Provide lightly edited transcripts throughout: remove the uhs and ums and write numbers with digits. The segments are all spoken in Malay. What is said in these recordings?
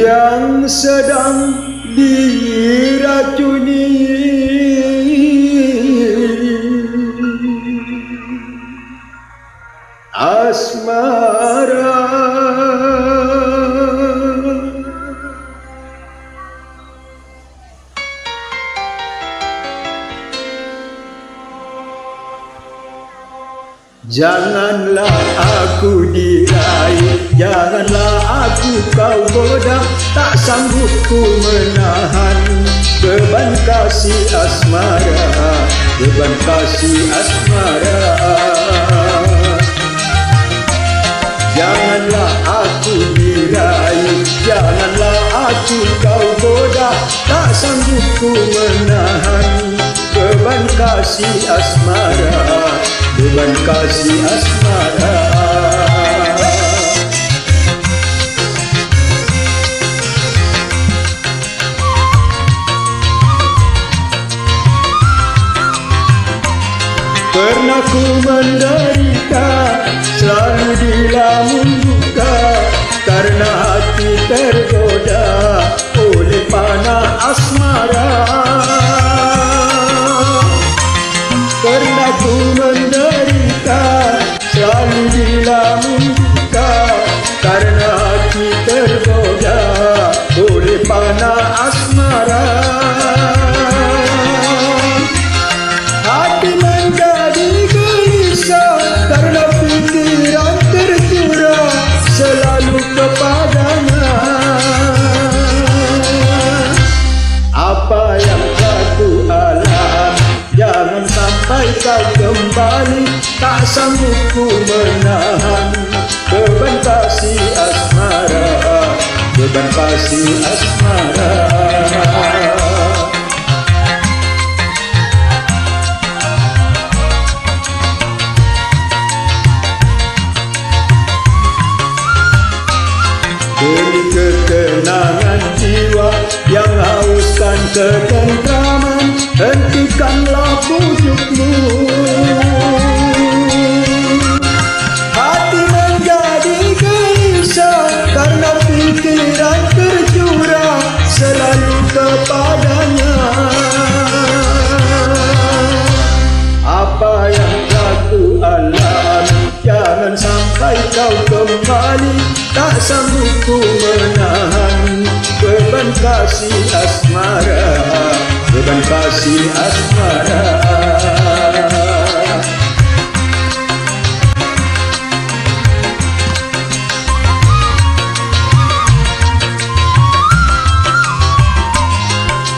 yang sedang diracuni asmara. Janganlah aku diraih, janganlah aku kau goda, tak sanggup ku menahan beban kasih asmara, beban kasih asmara. Janganlah aku diraih, janganlah aku kau goda, tak sanggup ku menahan beban kasih asmara, beban kasih asmara. Pernah ku menderita, selalu dilamun duka, karena hati tergoda oleh panah asmara. Pernah ku menderita, selalu dilamun duka, karena hati tergoda oleh panah asmara. Hati menjadi gelisah karena pikiran tercurah selalu kepadanya. Apa yang aku alami, jangan sampai kau kembali, tak sanggup ku menahan beban kasih asmara, beban kasih asmara. Demi ketenangan jiwa yang hauskan ketentraman, hentikanlah pujukmu. Hati menjadi gelisah karena pikiran tercurah selalu kepadanya. Apa yang aku alami, jangan sampai kau kembali, tak sanggup ku menahan beban kasih asmara, beban kasih asmara.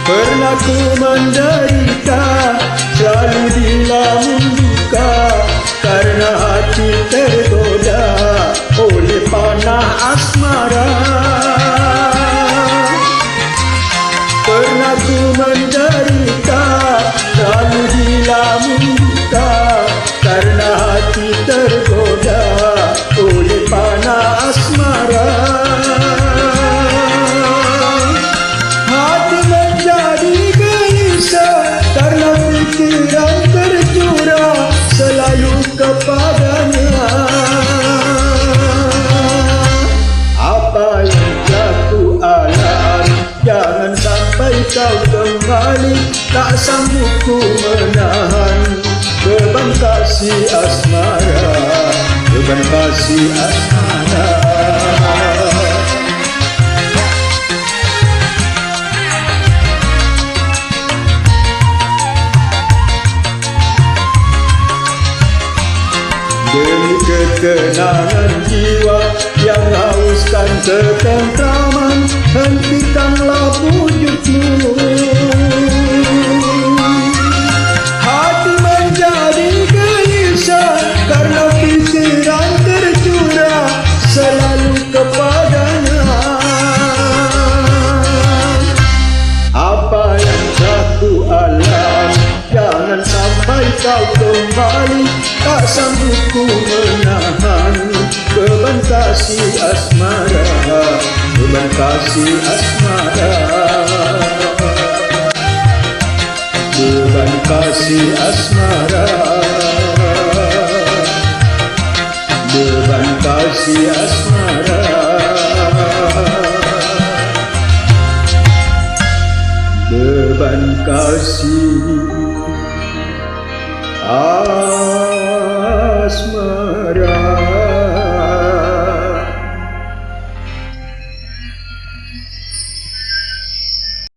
Pernah ku menderita, selalu dilamun duka, karena hati tergoda oleh panah asmara. Pernah ku menderita, selalu dilamun duka, karena hati tergoda oleh panah asmara. Hati menjadi gelisah karena pikiran tercurah selalu kepadanya. Apa yang aku alami, jangan sampai kau kembali, tak sanggup ku menahan beban kasih asmara, beban kasih asmara. Demi ketenangan jiwa yang hauskan ketentraman, hentikanlah pujukmu. Hati menjadi gelisah karena pikiran tercurah selalu kepadanya. Apa yang aku alami, jangan sampai kau kembali, tak sanggup ku menahan beban kasih asmara, beban kasih asmara, beban kasih asmara, beban kasih asmara. kasih